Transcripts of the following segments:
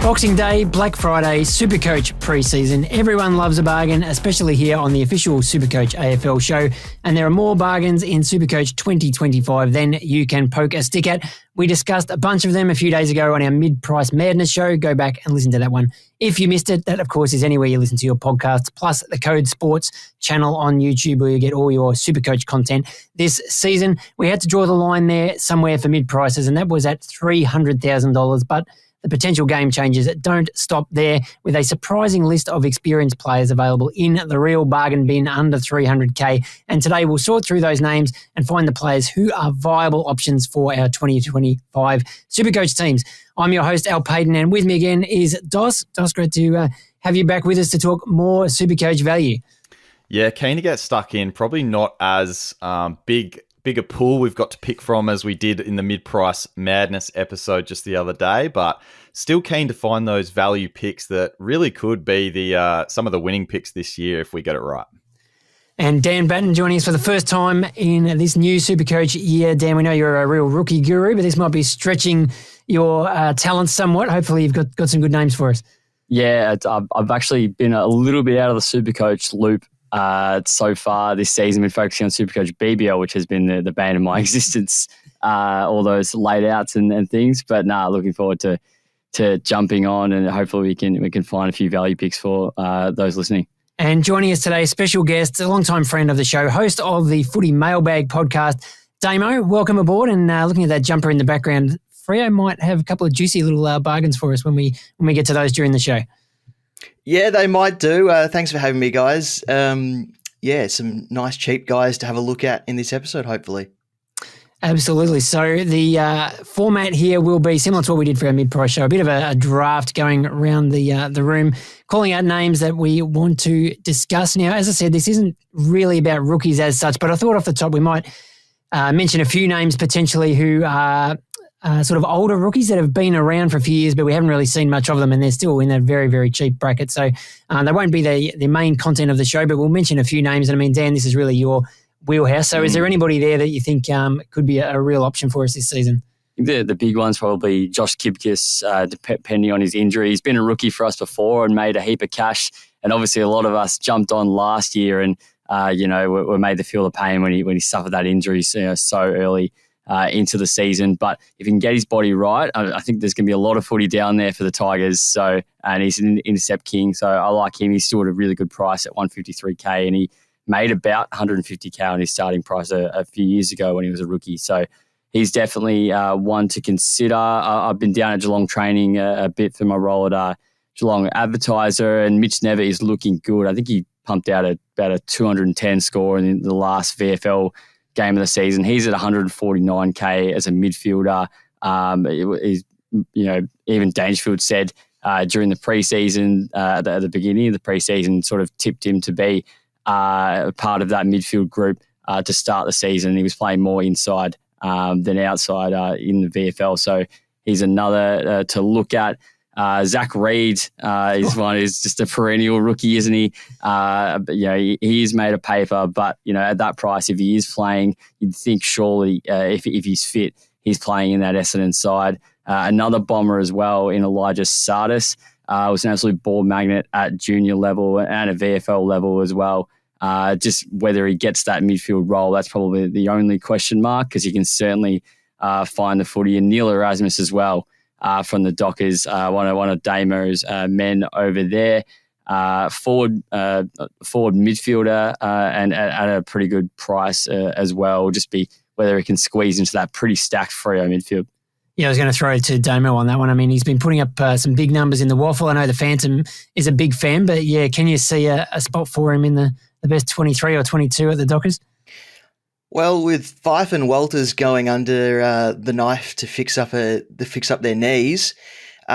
Boxing Day, Black Friday, SuperCoach pre-season. Everyone loves a bargain, especially here on the official SuperCoach AFL show. And there are more bargains in SuperCoach 2025 than you can poke a stick at. We discussed a bunch of them a few days ago on our Mid-Price Madness show. Go back and listen to that one. If you missed it, that, of course, is anywhere you listen to your podcasts, plus the Code Sports channel on YouTube where you get all your SuperCoach content. This season, we had to draw the line there somewhere for mid-prices, and that was at $300,000. But the potential game changers don't stop there, with a surprising list of experienced players available in the real bargain bin under 300K. And today we'll sort through those names and find the players who are viable options for our 2025 SuperCoach teams. I'm your host, Al Paton, and with me again is Dos. Dos, great to have you back with us to talk more SuperCoach value. Yeah, keen to get stuck in. Probably not as bigger pool we've got to pick from as we did in the Mid-Price Madness episode just the other day, but still keen to find those value picks that really could be the some of the winning picks this year if we get it right. And Dan Batten joining us for the first time in this new SuperCoach year. Dan, we know you're a real rookie guru, but this might be stretching your talents somewhat. Hopefully you've got some good names for us. Yeah, I've actually been a little bit out of the SuperCoach loop so far this season. Been focusing on SuperCoach BBL, which has been the bane of my existence, all those laid outs and things. But looking forward to jumping on, and hopefully we can find a few value picks for those listening. And joining us today, special guest, a longtime friend of the show, host of the Footy Mailbag podcast, Damo. Welcome aboard. And looking at that jumper in the background, Freo might have a couple of juicy little bargains for us when we get to those during the show. Yeah, they might do. Thanks for having me, guys. Some nice cheap guys to have a look at in this episode, hopefully. Absolutely. So the format here will be similar to what we did for our mid-price show, a bit of a draft going around the room, calling out names that we want to discuss. Now, as I said, this isn't really about rookies as such, but I thought off the top we might mention a few names potentially who are sort of older rookies that have been around for a few years, but we haven't really seen much of them, and they're still in that very, very cheap bracket. So they won't be the main content of the show, but we'll mention a few names. And I mean, Dan, this is really your wheelhouse. So is there anybody there that you think could be a real option for us this season? The big one's probably Josh Kipkis, depending on his injury. He's been a rookie for us before and made a heap of cash. And obviously a lot of us jumped on last year and, we made the feel of pain when he suffered that injury so early into the season. But if he can get his body right, I think there's going to be a lot of footy down there for the Tigers. So, and he's an intercept king. So I like him. He's still at a really good price at 153K, and he made about 150K on his starting price a few years ago when he was a rookie. So he's definitely one to consider. I've been down at Geelong training a bit for my role at Geelong Advertiser, and Mitch Never is looking good. I think he pumped out about a 210 score in the last VFL game of the season. He's at 149K as a midfielder. Even Dangerfield said during the preseason, at the beginning of the preseason, sort of tipped him to be part of that midfield group to start the season. He was playing more inside than outside in the VFL. So he's another to look at. Zach Reid is one who's just a perennial rookie, isn't he? He's made a paper, but, at that price, if he is playing, you'd think surely if he's fit, he's playing in that Essendon side. Another bomber as well in Elijah Sardis was an absolute ball magnet at junior level and at VFL level as well. Just whether he gets that midfield role, that's probably the only question mark, because he can certainly find the footy. And Neil Erasmus as well. From the Dockers, one of Damo's men over there, forward midfielder, and at a pretty good price as well. Just be whether he can squeeze into that pretty stacked Freo midfield. Yeah, I was going to throw to Damo on that one. I mean, he's been putting up some big numbers in the waffle. I know the Phantom is a big fan, but yeah, can you see a spot for him in the best 23 or 22 at the Dockers? Well, with Fife and Walters going under the knife to fix up their knees,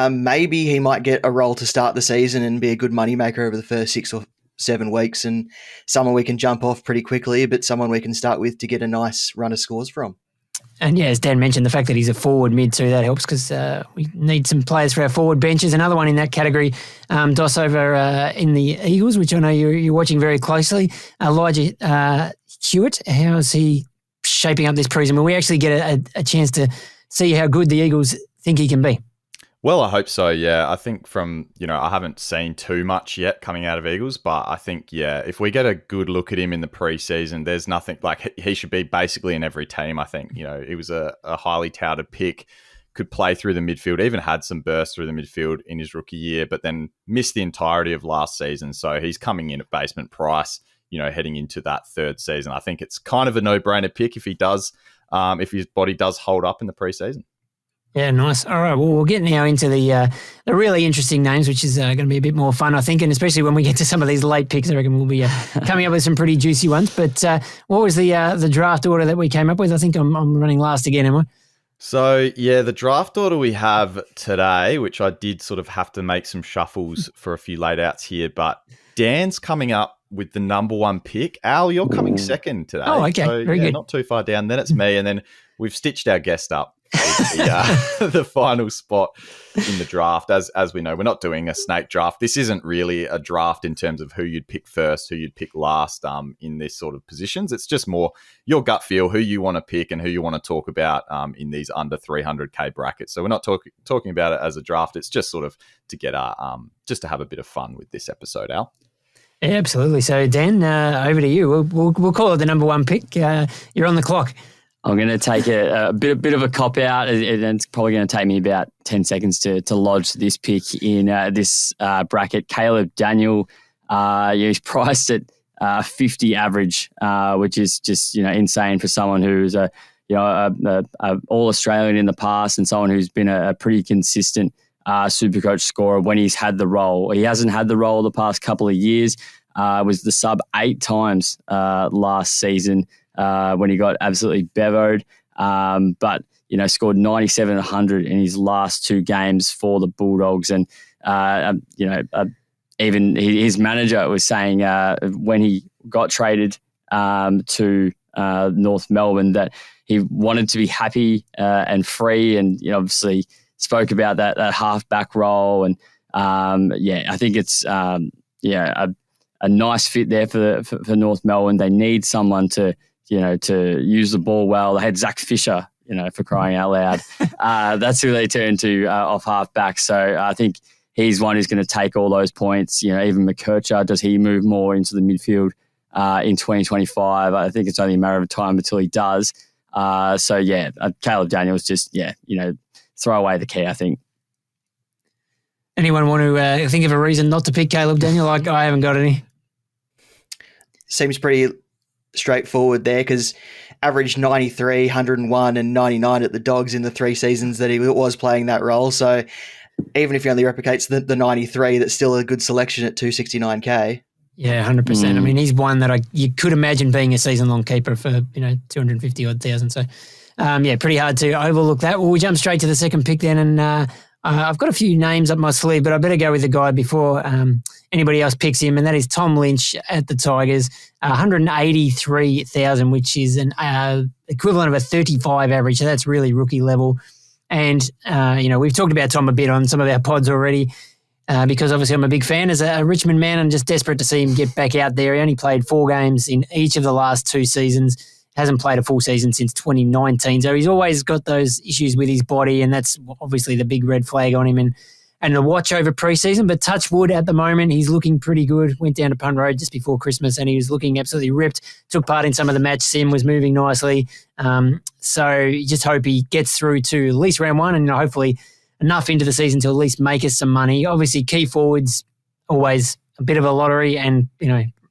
maybe he might get a role to start the season and be a good moneymaker over the first 6 or 7 weeks, and someone we can jump off pretty quickly, but someone we can start with to get a nice run of scores from. And yeah, as Dan mentioned, the fact that he's a forward mid too, that helps, because we need some players for our forward benches. Another one in that category, Dos over in the Eagles, which I know you're watching very closely. Elijah Hewitt, how is he shaping up this preseason? Will we actually get a chance to see how good the Eagles think he can be? Well, I hope so, yeah. I think I haven't seen too much yet coming out of Eagles, but I think, yeah, if we get a good look at him in the preseason, there's nothing like he should be basically in every team, I think. He was a highly touted pick, could play through the midfield, even had some bursts through the midfield in his rookie year, but then missed the entirety of last season. So he's coming in at basement price, heading into that third season. I think it's kind of a no-brainer pick if he does, if his body does hold up in the preseason. Yeah, nice. All right, well, we'll get now into the really interesting names, which is going to be a bit more fun, I think, and especially when we get to some of these late picks, I reckon we'll be coming up with some pretty juicy ones. But what was the draft order that we came up with? I think I'm running last again, am I? So, yeah, the draft order we have today, which I did sort of have to make some shuffles for a few late outs here, but Dan's coming up with the number one pick. Al, you're coming second today. Oh, okay. So, Very good. Not too far down. Then it's me, and then we've stitched our guest up with the final spot in the draft. As we know, we're not doing a snake draft. This isn't really a draft in terms of who you'd pick first, who you'd pick last in this sort of positions. It's just more your gut feel, who you want to pick and who you want to talk about in these under 300K brackets. So we're not talking about it as a draft. It's just sort of to get just to have a bit of fun with this episode, Al. Yeah, absolutely. So, Dan, over to you. We'll call it the number one pick. You're on the clock. I'm going to take a bit of a cop out, and it's probably going to take me about 10 seconds to lodge this pick in this bracket. Caleb Daniel, he's priced at 50 average, which is just insane for someone who's a all Australian in the past and someone who's been a pretty consistent SuperCoach scorer when he's had the role. He hasn't had the role the past couple of years. Was the sub 8 times last season when he got absolutely bevoed. But scored 97 and 100 in his last 2 games for the Bulldogs. And even his manager was saying when he got traded to North Melbourne that he wanted to be happy and free, and obviously spoke about that half-back role. And I think it's a nice fit there for North Melbourne. They need someone to use the ball well. They had Zach Fisher, for crying out loud. That's who they turned to off half-back. So I think he's one who's going to take all those points. Even McKercher, does he move more into the midfield in 2025? I think it's only a matter of time until he does. Caleb Daniels just, throw away the key, I think. Anyone want to think of a reason not to pick Caleb Daniel? I haven't got any. Seems pretty straightforward there because averaged 93, 101 and 99 at the Dogs in the 3 seasons that he was playing that role. So even if he only replicates the 93, that's still a good selection at 269K. Yeah, 100%. I mean, he's one that you could imagine being a season-long keeper for, 250,000. So, pretty hard to overlook that. Well, we jump straight to the second pick then, and I've got a few names up my sleeve, but I better go with the guy before anybody else picks him, and that is Tom Lynch at the Tigers, 183,000, which is an equivalent of a 35 average. So that's really rookie level. And, we've talked about Tom a bit on some of our pods already because obviously I'm a big fan as a Richmond man. I'm just desperate to see him get back out there. He only played 4 games in each of the last 2 seasons. Hasn't played a full season since 2019. So he's always got those issues with his body, and that's obviously the big red flag on him and the watch over preseason. But touch wood at the moment, he's looking pretty good. Went down to Punt Road just before Christmas and he was looking absolutely ripped. Took part in some of the match sim, was moving nicely. So you just hope he gets through to at least round 1 and hopefully enough into the season to at least make us some money. Obviously, key forwards, always a bit of a lottery, and,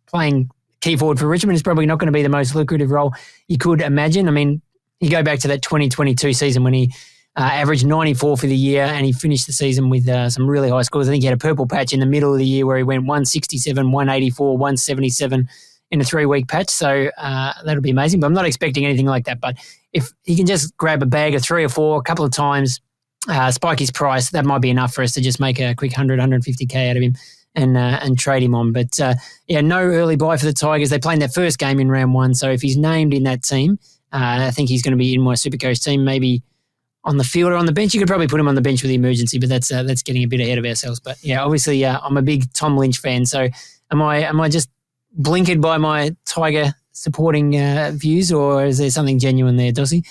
playing key forward for Richmond is probably not going to be the most lucrative role you could imagine. I mean, you go back to that 2022 season when he averaged 94 for the year and he finished the season with some really high scores. I think he had a purple patch in the middle of the year where he went 167, 184, 177 in a 3-week patch. So that'll be amazing. But I'm not expecting anything like that. But if he can just grab a bag of 3 or 4 a couple of times, spike his price, that might be enough for us to just make a quick 100, 150K out of him. And trade him on. But, no early buy for the Tigers. They played their first game in round 1. So if he's named in that team, I think he's going to be in my SuperCoach team, maybe on the field or on the bench. You could probably put him on the bench with the emergency, but that's getting a bit ahead of ourselves. But, obviously I'm a big Tom Lynch fan. So am I just blinkered by my Tiger supporting views, or is there something genuine there, Dossie?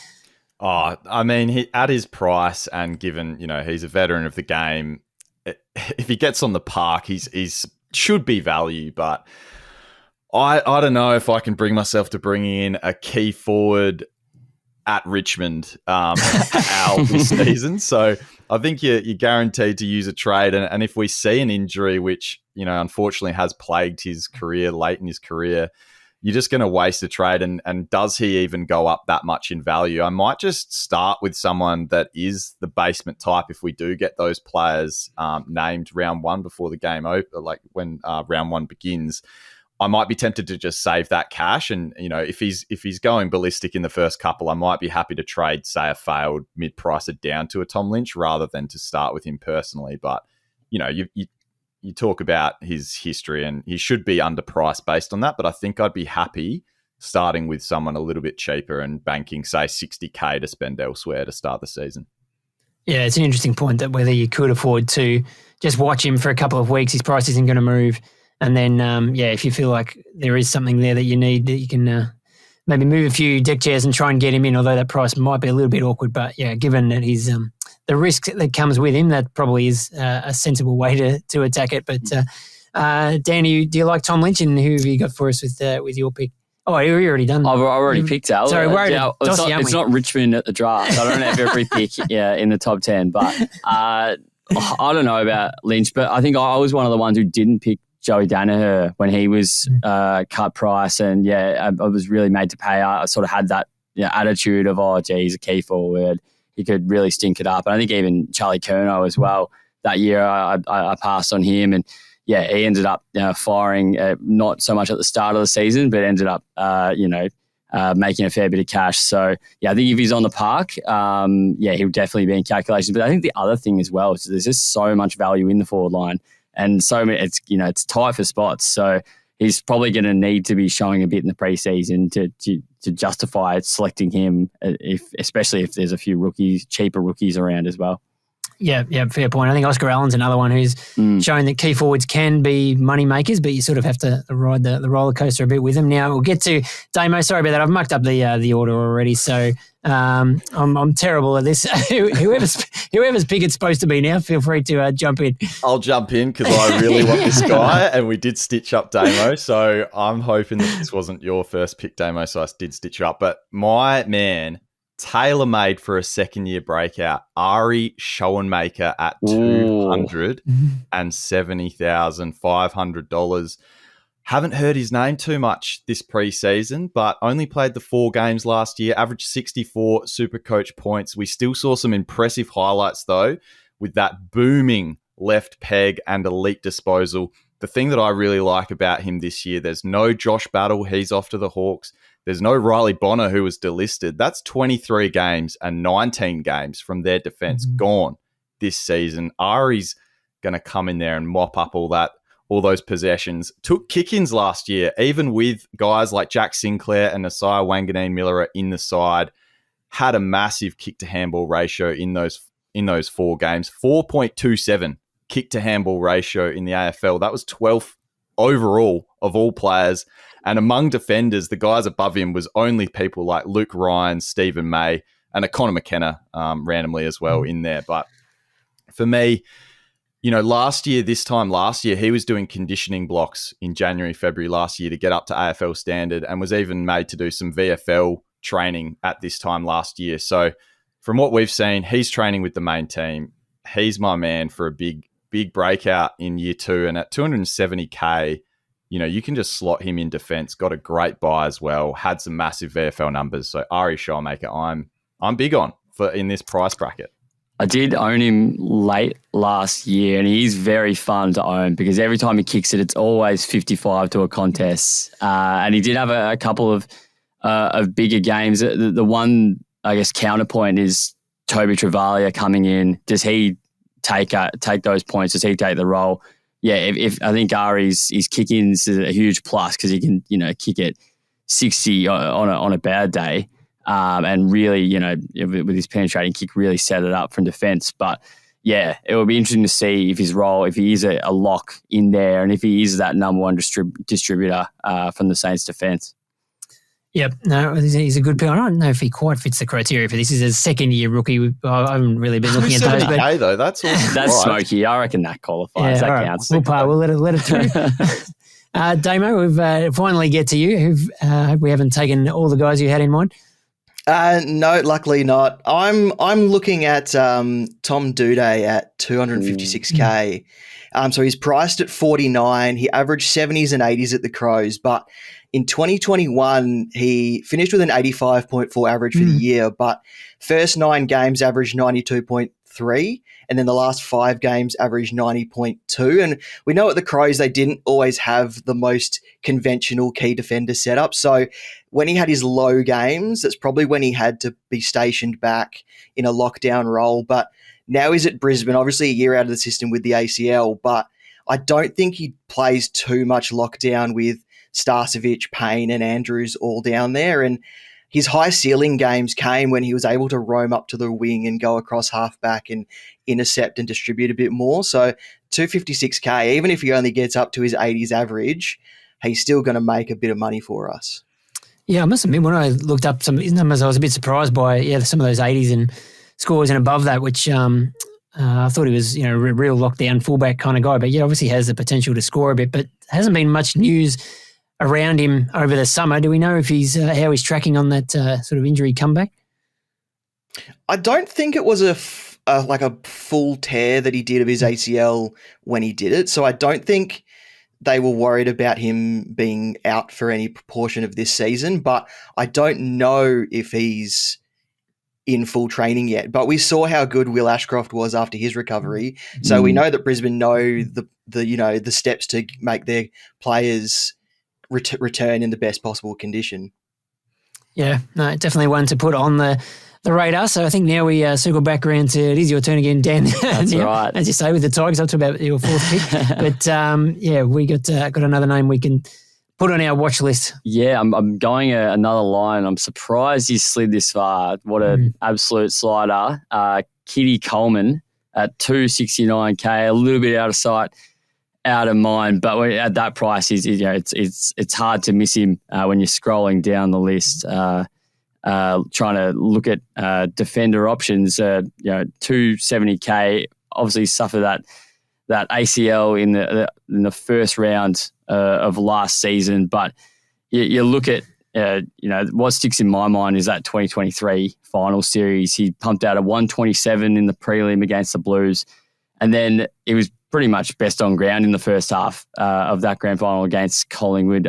Oh, I mean, at his price and given, he's a veteran of the game, if he gets on the park, he's should be value. But I don't know if I can bring myself to bring in a key forward at Richmond out this season. So I think you're guaranteed to use a trade. And if we see an injury, which, unfortunately has plagued his career late in his career, you're just going to waste a trade. And does he even go up that much in value? I might just start with someone that is the basement type if we do get those players named round one before the game open, like when round one begins. I might be tempted to just save that cash. And, if he's going ballistic in the first couple, I might be happy to trade, say, a failed mid-pricer down to a Tom Lynch rather than to start with him personally. But, you talk about his history and he should be underpriced based on that. But I think I'd be happy starting with someone a little bit cheaper and banking, say, 60K to spend elsewhere to start the season. Yeah, it's an interesting point that whether you could afford to just watch him for a couple of weeks, his price isn't going to move. And then, if you feel like there is something there that you need, that you can maybe move a few deck chairs and try and get him in, although that price might be a little bit awkward. But, yeah, given that he's the risk that comes with him, that probably is a sensible way to attack it. But, Dan, do you like Tom Lynch, and who have you got for us with your pick? Oh, you've already done that. I've already picked Al. Sorry, it's not Richmond at the draft. I don't have every pick in the top 10. But I don't know about Lynch, but I think I was one of the ones who didn't pick Joey Danaher when he was cut price, and I was really made to pay. I sort of had that attitude of, he's a key forward, he could really stink it up. And I think even Charlie Curnow as well that year, I passed on him, and he ended up firing not so much at the start of the season, but ended up making a fair bit of cash. So I think if he's on the park, he'll definitely be in calculations. But I think the other thing as well is there's just so much value in the forward line. And so it's tight for spots. So he's probably going to need to be showing a bit in the preseason to justify selecting him, especially if there's a few cheaper rookies around as well. Yeah, fair point. I think Oscar Allen's another one who's showing that key forwards can be money makers, but you sort of have to ride the roller coaster a bit with them. Now we'll get to Damo. Sorry about that. I've mucked up the order already, so I'm terrible at this. Whoever's pick it's supposed to be now, feel free to jump in. I'll jump in because I really want this guy, and we did stitch up Damo, so I'm hoping that this wasn't your first pick, Damo, so I did stitch you up. But my man, tailor-made for a second-year breakout, Arie Schoenmaker at $270,500. Haven't heard his name too much this preseason, but only played the 4 games last year, averaged 64 SuperCoach points. We still saw some impressive highlights, though, with that booming left peg and elite disposal. The thing that I really like about him this year, there's no Josh Battle. He's off to the Hawks. There's no Riley Bonner, who was delisted. That's 23 games and 19 games from their defense gone this season. Arie's going to come in there and mop up all those possessions. Took kick-ins last year, even with guys like Jack Sinclair and Nasiah Wanganeen-Miller in the side. Had a massive kick-to-handball ratio in those 4 games. 4.27 kick-to-handball ratio in the AFL. That was 12th overall of all players. And among defenders, the guys above him was only people like Luke Ryan, Stephen May, and a Connor McKenna randomly as well in there. But for me, this time last year, he was doing conditioning blocks in January, February last year to get up to AFL standard, and was even made to do some VFL training at this time last year. So from what we've seen, he's training with the main team. He's my man for a big breakout in year 2. And at 270K, you can just slot him in defense. Got a great buy as well. Had some massive VFL numbers. So Arie Schoenmaker, I'm big on in this price bracket. I did own him late last year, and he's very fun to own because every time he kicks it, it's always 55 to a contest. And he did have a couple of bigger games. The one, I guess, counterpoint is Toby Travalia coming in. Does he take those points? Does he take the role? Yeah, if I think Arie's kick-ins is a huge plus because he can, kick it 60 on a bad day, and really, with his penetrating kick, really set it up from defence. But yeah, it will be interesting to see if his role, if he is a lock in there, and if he is that number one distributor from the Saints defence. Yep, no, he's a good player. I don't know if he quite fits the criteria for this. He's a second-year rookie. I haven't really been looking at those. But though, that's awesome. That's smoky. I reckon that qualifies. That counts. We'll let it through. Damo, we've finally get to you. Hope we haven't taken all the guys you had in mind. No, luckily not. I'm looking at Tom Doedee at 256K. So he's priced at 49. He averaged 70s and 80s at the Crows, but in 2021, he finished with an 85.4 average for the year, but first 9 games averaged 92.3, and then the last 5 games averaged 90.2. And we know at the Crows, they didn't always have the most conventional key defender setup. So when he had his low games, that's probably when he had to be stationed back in a lockdown role. But now he's at Brisbane, obviously a year out of the system with the ACL, but I don't think he plays too much lockdown with Starcevic, Payne and Andrews all down there. And his high ceiling games came when he was able to roam up to the wing and go across halfback and intercept and distribute a bit more. So 256K, even if he only gets up to his 80s average, he's still going to make a bit of money for us. Yeah, I must admit, when I looked up some of his numbers, I was a bit surprised by some of those 80s and scores and above that, which I thought he was a real lockdown fullback kind of guy. But obviously has the potential to score a bit, but hasn't been much news around him over the summer. Do we know if he's how he's tracking on that sort of injury comeback? I don't think it was a full tear that he did of his ACL when he did it. So I don't think they were worried about him being out for any proportion of this season, but I don't know if he's in full training yet. But we saw how good Will Ashcroft was after his recovery. So we know that Brisbane know the steps to make their players return in the best possible condition. Yeah, no, definitely one to put on the radar. So I think now we circle back around to, it is your turn again, Dan. That's now, right. As you say, with the Tigers, up to about your 4th pick. But we got another name we can put on our watch list. Yeah, I'm going another line. I'm surprised he's slid this far. What an absolute slider. Keidean Coleman at 269K, a little bit out of sight, out of mind, but at that price, it's hard to miss him when you're scrolling down the list, trying to look at defender options. 270K, obviously suffered that ACL in the first round of last season, but you look at what sticks in my mind is that 2023 final series. He pumped out a 127 in the prelim against the Blues, and then it was pretty much best on ground in the first half of that grand final against Collingwood.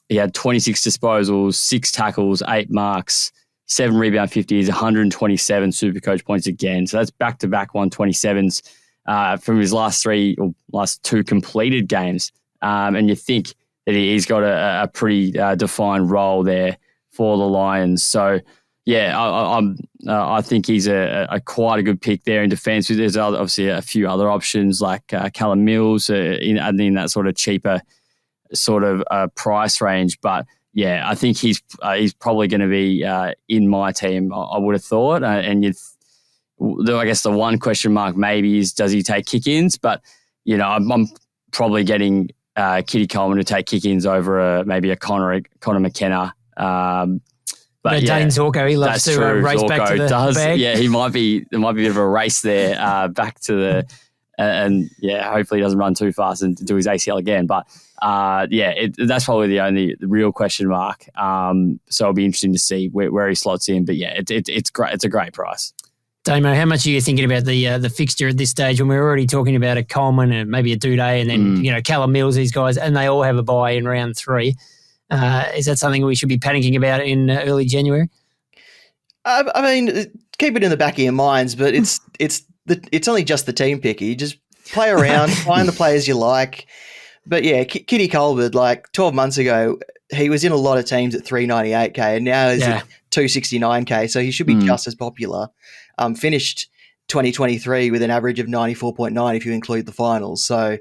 He had 26 disposals, 6 tackles, 8 marks, 7 rebound 50s, 127 SuperCoach points again. So that's back-to-back 127s from his last 2 completed games. And you think that he's got a pretty defined role there for the Lions. So, yeah, I think he's a quite a good pick there in defence. There's obviously a few other options like Callum Mills in that sort of cheaper sort of price range. But, yeah, I think he's probably going to be in my team, I would have thought. I guess the one question mark maybe is, does he take kick-ins? But, I'm probably getting Keidean Coleman to take kick-ins over maybe a Connor McKenna. But Dane Zorko, he loves to race Zorko back to the bag. Yeah, there might be a bit of a race there back to the hopefully he doesn't run too fast and do his ACL again. But that's probably the only real question mark. So it'll be interesting to see where he slots in. But yeah, it's great. It's a great price. Damo, how much are you thinking about the fixture at this stage when we're already talking about a Coleman and maybe a Doedee and then Callum Mills, these guys, and they all have a bye in round 3? Is that something we should be panicking about in early January? I mean, keep it in the back of your minds, but it's only just the team pick. You just play around, find the players you like. But yeah, Keidean Coleman, like 12 months ago, he was in a lot of teams at 398K, and now he's at 269K, so he should be just as popular. Finished 2023 with an average of 94.9 if you include the finals. So,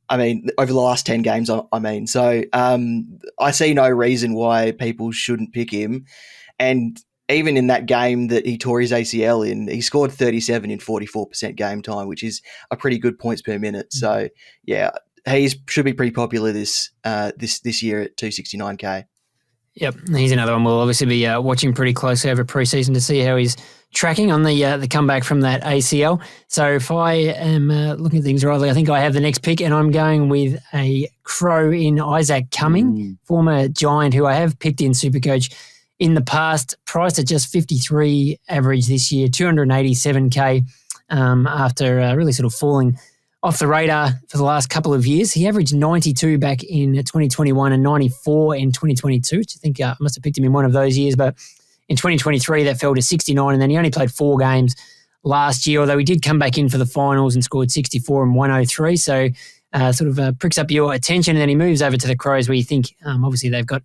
I mean, over the last 10 games, So I see no reason why people shouldn't pick him. And even in that game that he tore his ACL in, he scored 37 in 44% game time, which is a pretty good points per minute. So, yeah, he should be pretty popular this year at 269k. Yep, he's another one we'll obviously be watching pretty closely over pre-season to see how he's tracking on the comeback from that ACL. So if I am looking at things rightly, I think I have the next pick, and I'm going with a Crow in Isaac Cumming, former Giant, who I have picked in Supercoach in the past, priced at just 53 average this year, 287k after really sort of falling off the radar for the last couple of years. He averaged 92 back in 2021 and 94 in 2022, which I think I must have picked him in one of those years. But in 2023, that fell to 69, and then he only played 4 games last year, although he did come back in for the finals and scored 64 and 103. So sort of pricks up your attention, and then he moves over to the Crows, where you think obviously they've got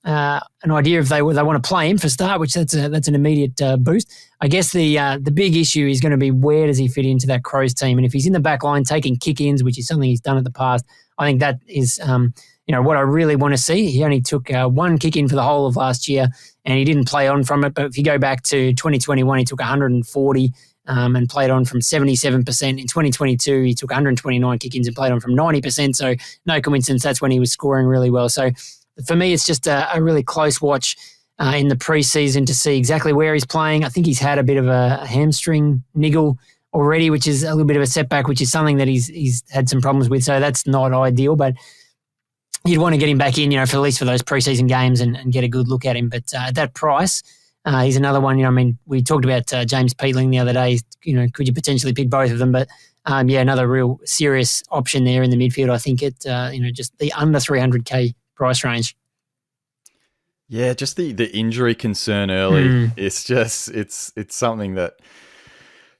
an idea if they want to play him for start, which that's an immediate boost. I guess the big issue is going to be where does he fit into that Crows team, and if he's in the back line taking kick-ins, which is something he's done in the past, I think that is what I really want to see. He only took 1 kick-in for the whole of last year, and he didn't play on from it. But if you go back to 2021, he took 140 and played on from 77%. In 2022, he took 129 kick-ins and played on from 90%. So no coincidence that's when he was scoring really well. So for me, it's just a really close watch in the preseason to see exactly where he's playing. I think he's had a bit of a hamstring niggle already, which is a little bit of a setback, which is something that he's had some problems with. So that's not ideal, but you'd want to get him back in, for at least for those preseason games and get a good look at him. But at that price, he's another one. We talked about James Peatling the other day. Could you potentially pick both of them? But another real serious option there in the midfield. I think it, just the under 300k price range. Yeah, just the injury concern early. It's just it's something that,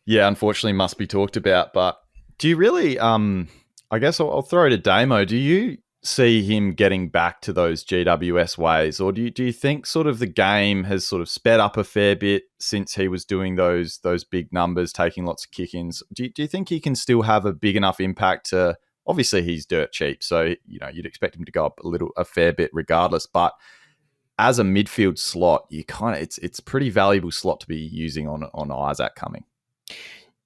unfortunately must be talked about. But do you really? I guess I'll throw it to Damo. Do you see him getting back to those GWS ways, or do you think sort of the game has sort of sped up a fair bit since he was doing those big numbers, taking lots of kick-ins? Do you think he can still have a big enough impact to? Obviously, he's dirt cheap, so you'd expect him to go up a fair bit regardless. But as a midfield slot, it's a pretty valuable slot to be using on Isaac Cumming.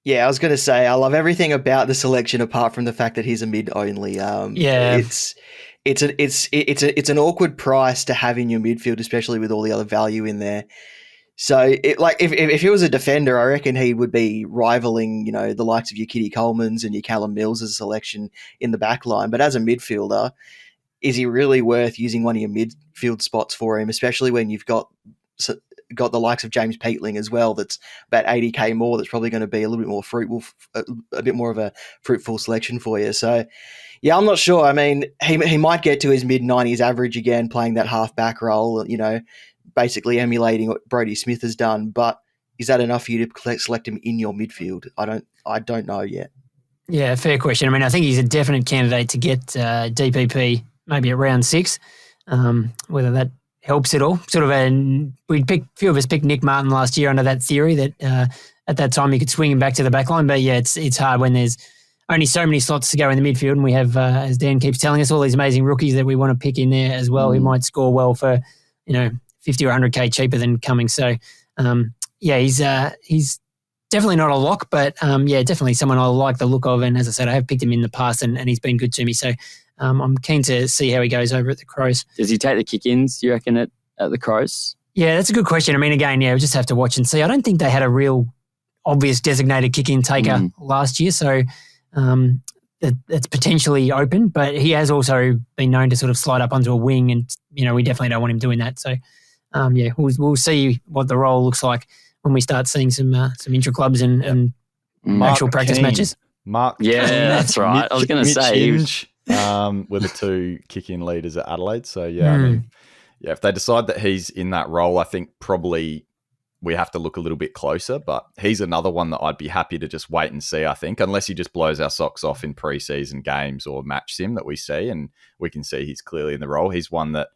Yeah, I was going to say I love everything about the selection apart from the fact that he's a mid only. It's an awkward price to have in your midfield, especially with all the other value in there. So, if he was a defender, I reckon he would be rivaling, the likes of your Keidean Colemans and your Callum Mills as a selection in the back line. But as a midfielder, is he really worth using one of your midfield spots for him, especially when you've got the likes of James Peatling as well, that's about 80k more, that's probably going to be a little bit more fruitful, a bit more of a fruitful selection for you. So, yeah, I'm not sure. I mean, he might get to his mid-90s average again, playing that half-back role, basically emulating what Brodie Smith has done. But is that enough for you to select him in your midfield? I don't know yet. Yeah, fair question. I mean, I think he's a definite candidate to get DPP maybe at round 6, whether that helps at all. Sort of a few of us picked Nick Martin last year under that theory that at that time you could swing him back to the back line. But yeah, it's hard when there's only so many slots to go in the midfield, and we have, as Dan keeps telling us, all these amazing rookies that we want to pick in there as well who might score well for, 50 or 100k cheaper than Cumming. So, he's definitely not a lock, but definitely someone I like the look of. And as I said, I have picked him in the past and he's been good to me. So I'm keen to see how he goes over at the Crows. Does he take the kick-ins, do you reckon, at the Crows? Yeah, that's a good question. I mean, again, we'll just have to watch and see. I don't think they had a real obvious designated kick-in taker last year. So it's potentially open, but he has also been known to sort of slide up onto a wing and, we definitely don't want him doing that. So, we'll see what the role looks like when we start seeing some intra-clubs and actual practice matches. That's right. I was going to say. Were the 2 kick-in leaders at Adelaide. So, I mean, if they decide that he's in that role, I think probably we have to look a little bit closer. But he's another one that I'd be happy to just wait and see, I think, unless he just blows our socks off in pre-season games or match sim that we see and we can see he's clearly in the role. He's one that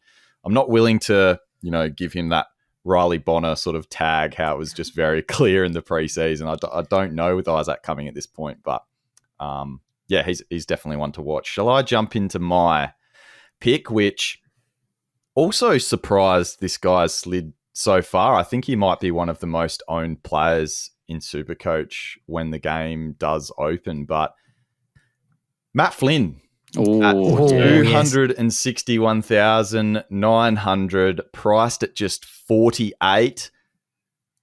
I'm not willing to, give him that Riley Bonner sort of tag, how it was just very clear in the pre-season. I don't know with Isaac Cumming at this point, but he's definitely one to watch. Shall I jump into my pick, which also surprised this guy's slid so far? I think he might be one of the most owned players in Supercoach when the game does open. But Matt Flynn at Oh, yes. 261,900, priced at just 48.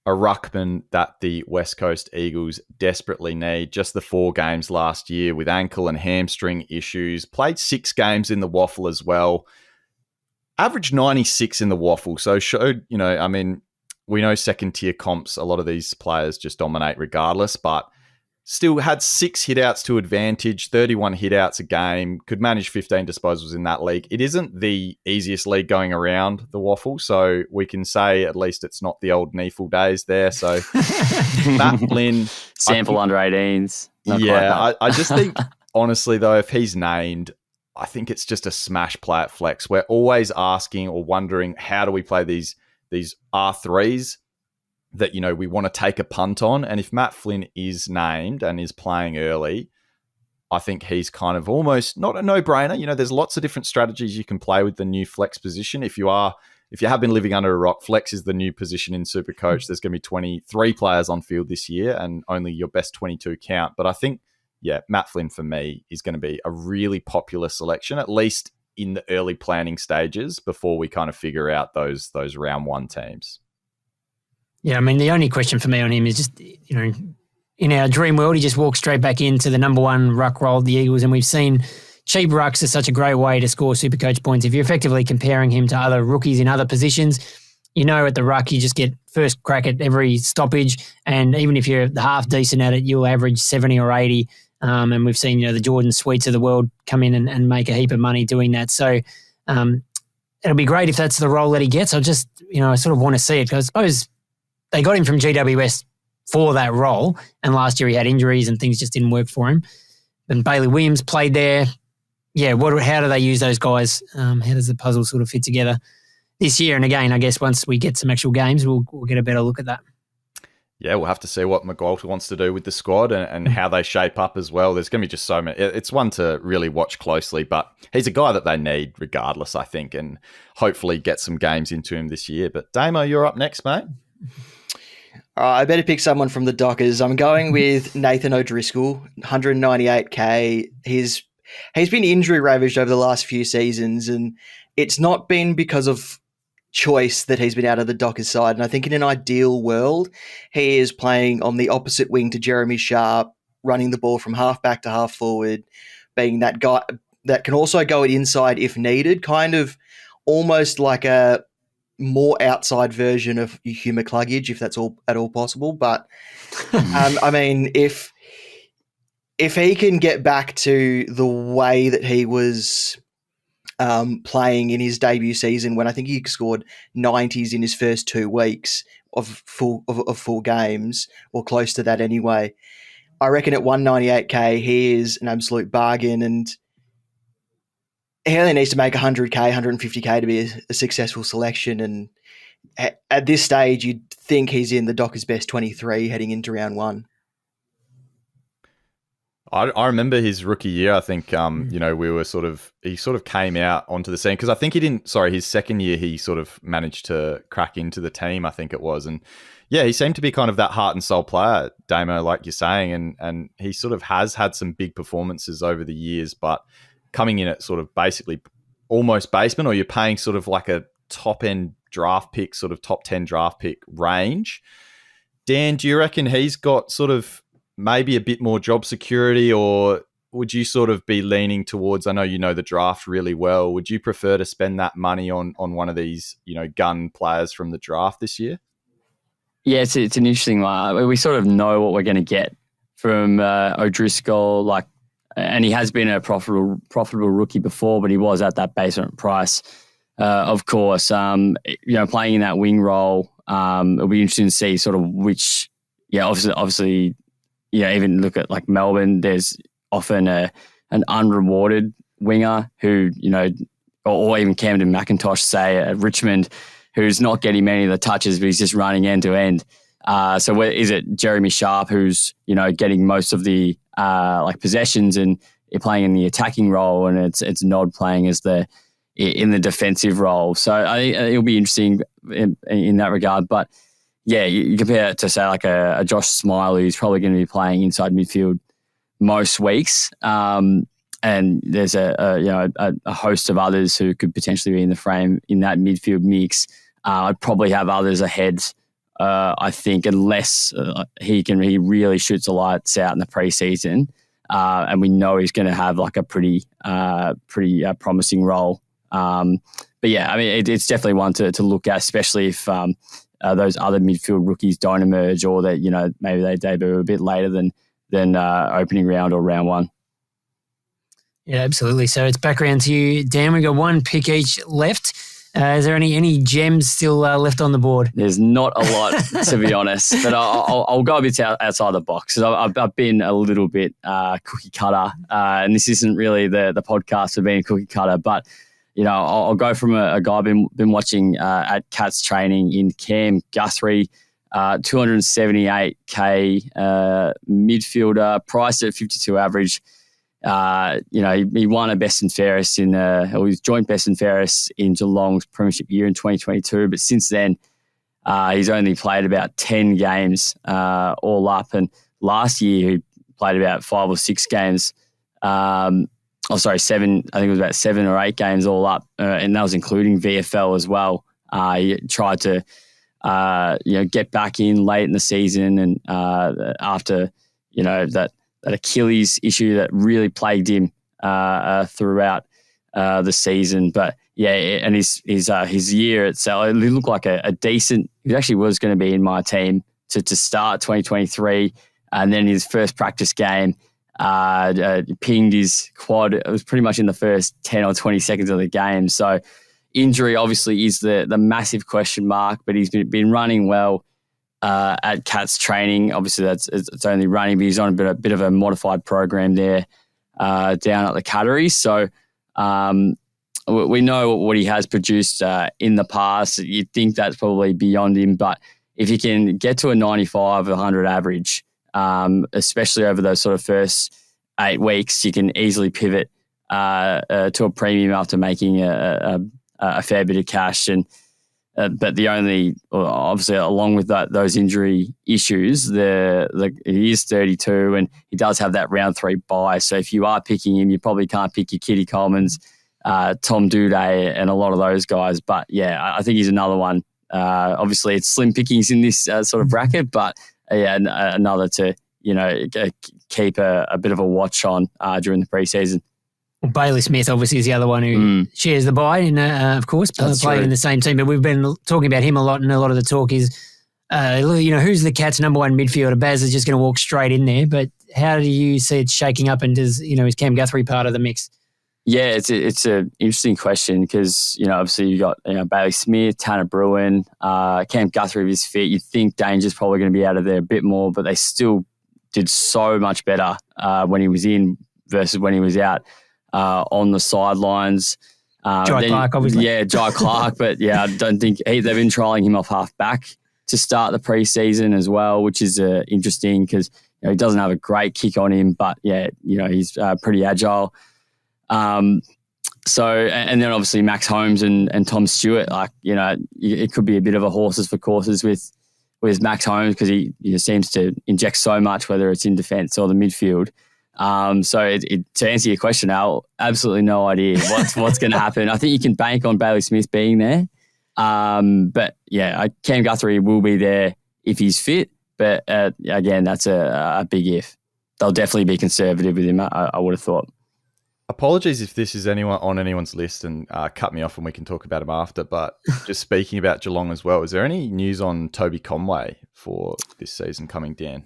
A ruckman that the West Coast Eagles desperately need. Just the 4 games last year with ankle and hamstring issues. Played 6 games in the waffle as well. Averaged 96 in the waffle. So showed, we know second tier comps, a lot of these players just dominate regardless, but still had 6 hitouts to advantage, 31 hitouts a game, could manage 15 disposals in that league. It isn't the easiest league going around, the waffle, so we can say at least it's not the old Neefle days there. So Matt Flynn. Sample under 18s. I just think, honestly, though, if he's named, I think it's just a smash play at flex. We're always asking or wondering, how do we play these R3s that, we want to take a punt on? And if Matt Flynn is named and is playing early, I think he's kind of almost not a no-brainer. There's lots of different strategies you can play with the new flex position. If you have been living under a rock, flex is the new position in SuperCoach. There's going to be 23 players on field this year and only your best 22 count. But I think, Matt Flynn for me is going to be a really popular selection, at least in the early planning stages before we kind of figure out those round 1 teams. Yeah, the only question for me on him is just, in our dream world, he just walks straight back into the number 1 ruck role of the Eagles, and we've seen cheap rucks are such a great way to score SuperCoach points. If you're effectively comparing him to other rookies in other positions, at the ruck, you just get first crack at every stoppage, and even if you're half decent at it, you'll average 70 or 80. And we've seen, the Jordan Sweets of the world come in and make a heap of money doing that. So it'll be great if that's the role that he gets. I just, I sort of want to see it, because I suppose they got him from GWS for that role, and last year he had injuries and things just didn't work for him. And Bailey Williams played there. Yeah, how do they use those guys? How does the puzzle sort of fit together this year? And again, I guess once we get some actual games, we'll get a better look at that. Yeah, we'll have to see what McGualter wants to do with the squad and how they shape up as well. There's going to be just so many. It's one to really watch closely, but he's a guy that they need regardless, I think, and hopefully get some games into him this year. But Damo, you're up next, mate. I better pick someone from the Dockers. I'm going with Nathan O'Driscoll, 198K. He's been injury ravaged over the last few seasons, and it's not been because of choice that he's been out of the Dockers side. And I think in an ideal world, he is playing on the opposite wing to Jeremy Sharp, running the ball from half back to half forward, being that guy that can also go inside if needed, kind of almost like a more outside version of Hugh McCluggage, if that's at all possible. But if he can get back to the way that he was playing in his debut season, when I think he scored 90s in his first 2 weeks of full games, or close to that anyway, I reckon at 198K he is an absolute bargain, and he only needs to make 100K, 150K to be a successful selection. And at this stage, you'd think he's in the Dockers' best 23 heading into round 1. I remember his rookie year. I think, he sort of came out onto the scene, because I think his second year, he sort of managed to crack into the team, I think it was. And yeah, he seemed to be kind of that heart and soul player, Damo, like you're saying. And he sort of has had some big performances over the years, but coming in at sort of basically almost basement, or you're paying sort of like a top end draft pick, sort of top 10 draft pick range. Dan, do you reckon he's got sort of maybe a bit more job security, or would you sort of be leaning towards, I know you know the draft really well, would you prefer to spend that money on one of these, gun players from the draft this year? Yeah, it's an interesting one. We sort of know what we're going to get from O'Driscoll, and he has been a profitable rookie before, but he was at that basement price. Of course, playing in that wing role, it'll be interesting to see sort of which, obviously, even look at like Melbourne, there's often an unrewarded winger who, or even Camden McIntosh, say, at Richmond, who's not getting many of the touches, but he's just running end to end. So is it Jeremy Sharp who's, getting most of the possessions and playing in the attacking role, and it's Nod playing as in the defensive role. So I think it'll be interesting in that regard. But yeah, you compare it to say like a Josh Smiley, who's probably going to be playing inside midfield most weeks. And and there's a host of others who could potentially be in the frame in that midfield mix. I'd probably have others ahead. I think unless he really shoots the lights out in the preseason, and we know he's going to have like a pretty promising role. But yeah, I mean, it's definitely one to look at, especially if those other midfield rookies don't emerge, or that maybe they debut a bit later than opening round or round one. Yeah, absolutely. So it's back around to you, Dan. We've got one pick each left. Is there any gems still left on the board? There's not a lot, to be honest, but I'll go a bit outside the box. I've been a little bit cookie cutter, and this isn't really the podcast of being a cookie cutter, but I'll go from a guy I've been watching at Cats training in Cam Guthrie, 278k midfielder, priced at 52 average. He won a best and fairest he was joint best and fairest in Geelong's premiership year in 2022. But since then, he's only played about 10 games all up. And last year, he played about 5 or 6 games. 7. I think it was about 7 or 8 games all up. And that was including VFL as well. He tried to, get back in late in the season. And after, that Achilles issue that really plagued him throughout the season. But yeah, and his year itself, it looked like a decent. He actually was going to be in my team to start 2023, and then his first practice game pinged his quad. It was pretty much in the first 10 or 20 seconds of the game. So injury obviously is the massive question mark, but he's been running well. At Cats training, obviously it's only running, but he's on a bit of a modified program there down at the Cattery. So we know what he has produced in the past. You'd think that's probably beyond him, but if he can get to a 95, 100 average, especially over those sort of first 8 weeks, you can easily pivot to a premium after making a fair bit of cash. And but obviously, along with those injury issues, he is 32 and he does have that round 3 bye. So if you are picking him, you probably can't pick your Keidean Colemans, Tom Doedee, and a lot of those guys. But yeah, I think he's another one. Obviously, it's slim pickings in this sort of bracket, but another to keep a bit of a watch on during the preseason. Well, Bailey Smith obviously is the other one who shares the bye, of course, playing in the same team. But we've been talking about him a lot, and a lot of the talk is, who's the Cats' number 1 midfielder? Baz is just going to walk straight in there. But how do you see it shaking up? And is Cam Guthrie part of the mix? Yeah, it's an interesting question because obviously you got Bailey Smith, Tanner Bruin, Cam Guthrie if he's fit. You'd think Danger's probably going to be out of there a bit more, but they still did so much better when he was in versus when he was out. On the sidelines. Jai Clark, obviously. Yeah, Jai Clark. But yeah, I don't think they've been trialling him off half back to start the preseason as well, which is interesting because he doesn't have a great kick on him, but yeah, he's pretty agile. So, and then obviously Max Holmes and Tom Stewart, it could be a bit of a horses for courses with Max Holmes because he seems to inject so much, whether it's in defence or the midfield. So to answer your question, Al, absolutely no idea what's going to happen. I think you can bank on Bailey Smith being there. But yeah, Cam Guthrie will be there if he's fit. But again, that's a big if. They'll definitely be conservative with him, I would have thought. Apologies if this is on anyone's list and cut me off and we can talk about him after. But just speaking about Geelong as well, is there any news on Toby Conway for this season coming down?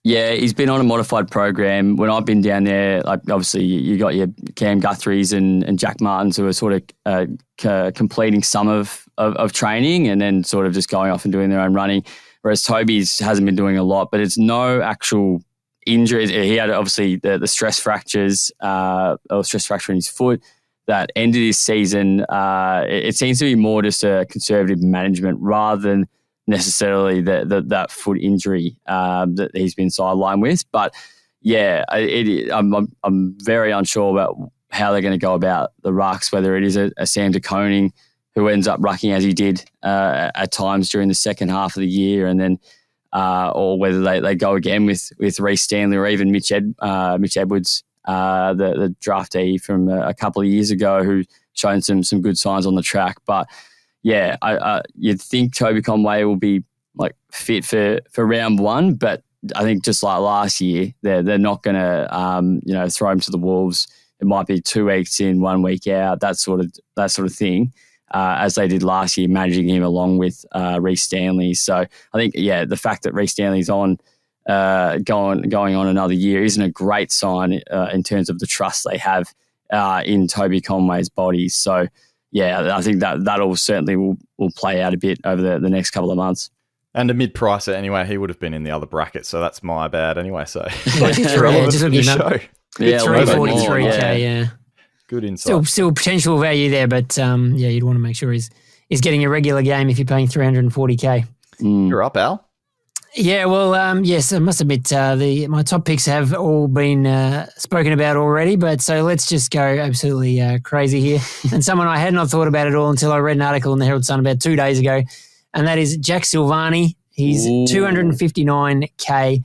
Yeah, he's been on a modified program. When I've been down there, obviously you got your Cam Guthries and Jack Martins who are sort of completing some of training and then sort of just going off and doing their own running, whereas Toby's hasn't been doing a lot, but it's no actual injuries. He had obviously the stress fractures, or stress fracture in his foot that ended his season. It seems to be more just a conservative management rather than necessarily that foot injury that he's been sidelined with. But yeah, I'm very unsure about how they're going to go about the rucks, whether it is a Sam de Koning who ends up rucking as he did at times during the second half of the year, and then or whether they go again with Reece Stanley or even Mitch Edwards the draftee from a couple of years ago who shown some good signs on the track. But yeah, you'd think Toby Conway will be like fit for round one, but I think just like last year, they're not going to throw him to the wolves. It might be 2 weeks in, 1 week out, that sort of thing, as they did last year, managing him along with Reece Stanley. So I think the fact that Reece Stanley's on going on another year isn't a great sign in terms of the trust they have in Toby Conway's body. So yeah, I think that'll certainly will play out a bit over the next couple of months. And a mid-pricer anyway, he would have been in the other bracket, so that's my bad anyway. So just looking up. Yeah, 343K, yeah. Good insight. Still potential value there, but you'd want to make sure he's getting a regular game if you're paying 340K. You're up, Al. Yeah, well, yes, I must admit my top picks have all been spoken about already, but so let's just go absolutely crazy here. And someone I had not thought about at all until I read an article in the Herald Sun about 2 days ago, and that is Jack Silvagni. He's 259K.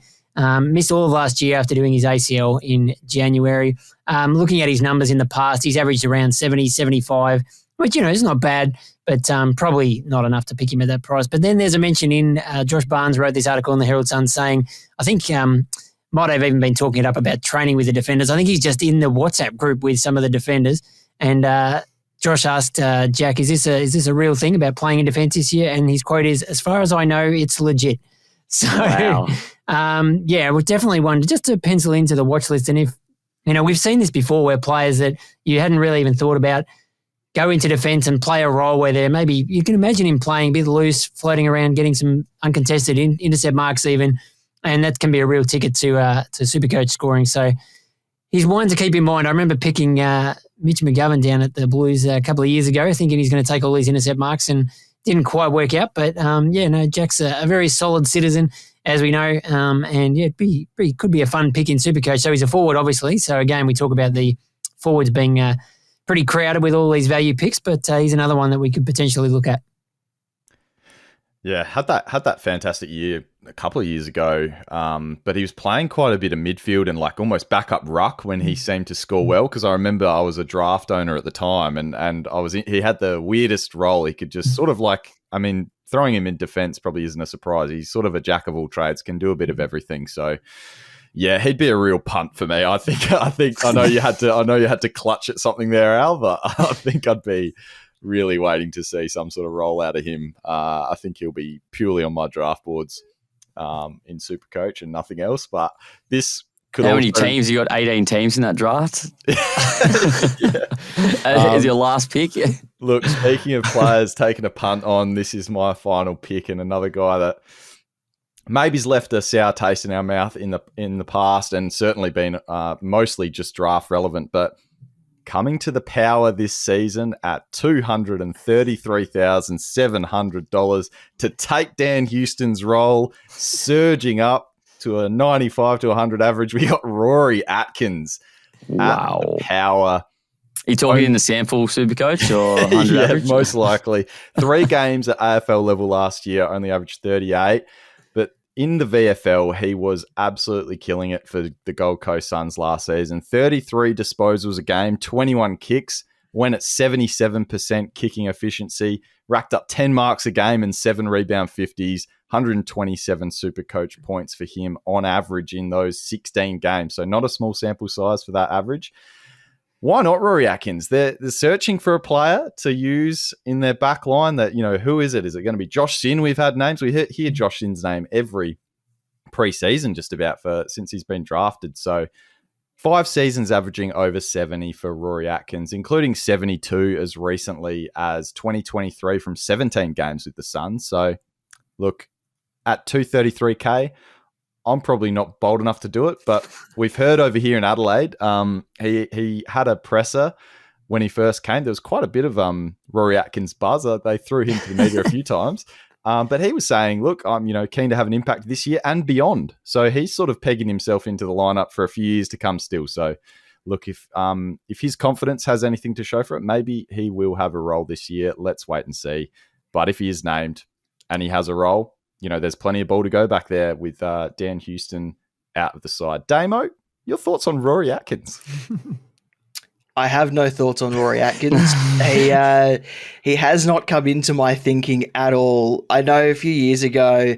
Missed all of last year after doing his ACL in January. Looking at his numbers in the past, he's averaged around 70, 75, which, is not bad, but probably not enough to pick him at that price. But then there's a mention in Josh Barnes wrote this article in the Herald Sun saying, I think might have even been talking it up about training with the defenders. I think he's just in the WhatsApp group with some of the defenders. And Josh asked Jack, is this a real thing about playing in defence this year? And his quote is, as far as I know, it's legit. So, wow. We're definitely one just to pencil into the watch list. And if, we've seen this before where players that you hadn't really even thought about go into defence and play a role where they're maybe, you can imagine him playing a bit loose, floating around, getting some uncontested intercept marks even, and that can be a real ticket to SuperCoach scoring. So he's one to keep in mind. I remember picking Mitch McGovern down at the Blues a couple of years ago, thinking he's going to take all these intercept marks and didn't quite work out. But, Jack's a very solid citizen, as we know, and it could be a fun pick in SuperCoach. So he's a forward, obviously. So, again, we talk about the forwards being pretty crowded with all these value picks, but he's another one that we could potentially look at. Yeah, had that fantastic year a couple of years ago, but he was playing quite a bit of midfield and like almost backup ruck when he seemed to score well, because I remember I was a draft owner at the time and he had the weirdest role. He could just sort of throwing him in defence probably isn't a surprise. He's sort of a jack of all trades, can do a bit of everything. So yeah, he'd be a real punt for me. I think I know you had to clutch at something there, Al, but I think I'd be really waiting to see some sort of roll out of him. I think he'll be purely on my draft boards in SuperCoach and nothing else. But this could How many teams? You got 18 teams in that draft? Is your last pick? Look, speaking of players taking a punt on, this is my final pick, and another guy that maybe's left a sour taste in our mouth in the past, and certainly been mostly just draft relevant, but coming to the power this season at $233,700 to take Dan Houston's role, surging up to a 95 to 100 average. We got Rory Atkins. Wow. At the power. Are you talking in the sample SuperCoach or 100 yeah, average? Most likely. 3 games at AFL level last year, only averaged 38. But in the VFL, he was absolutely killing it for the Gold Coast Suns last season. 33 disposals a game, 21 kicks, went at 77% kicking efficiency, racked up 10 marks a game and 7 rebound 50s, 127 SuperCoach points for him on average in those 16 games. So not a small sample size for that average. Why not Rory Atkins? They're searching for a player to use in their back line that, who is it? Is it going to be Josh Sin? We've had names. We hear Josh Sin's name every preseason just about since he's been drafted. So 5 seasons averaging over 70 for Rory Atkins, including 72 as recently as 2023 from 17 games with the Suns. So look, at 233K, I'm probably not bold enough to do it, but we've heard over here in Adelaide, he had a presser when he first came. There was quite a bit of Rory Atkins buzz. They threw him to the media a few times. But he was saying, look, I'm keen to have an impact this year and beyond. So he's sort of pegging himself into the lineup for a few years to come still. So look, if his confidence has anything to show for it, maybe he will have a role this year. Let's wait and see. But if he is named and he has a role, there's plenty of ball to go back there with Dan Houston out of the side. Damo, your thoughts on Rory Atkins? I have no thoughts on Rory Atkins. He has not come into my thinking at all. I know a few years ago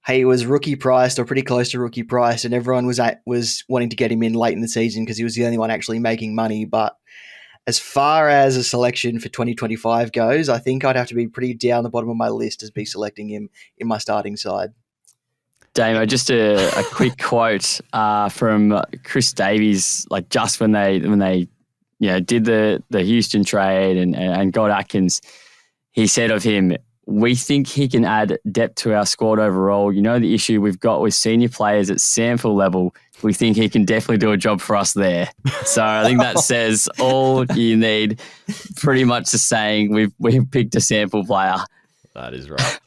he was rookie priced or pretty close to rookie priced, and everyone was wanting to get him in late in the season because he was the only one actually making money. But as far as a selection for 2025 goes, I think I'd have to be pretty down the bottom of my list as be selecting him in my starting side. Damo, just a quick quote from Chris Davies, like just when they did the Houston trade and got Atkins. He said of him, "We think he can add depth to our squad overall. You know, the issue we've got with senior players at sample level, we think he can definitely do a job for us there." So I think that says all you need. Pretty much the saying we've picked a sample player. That is rough.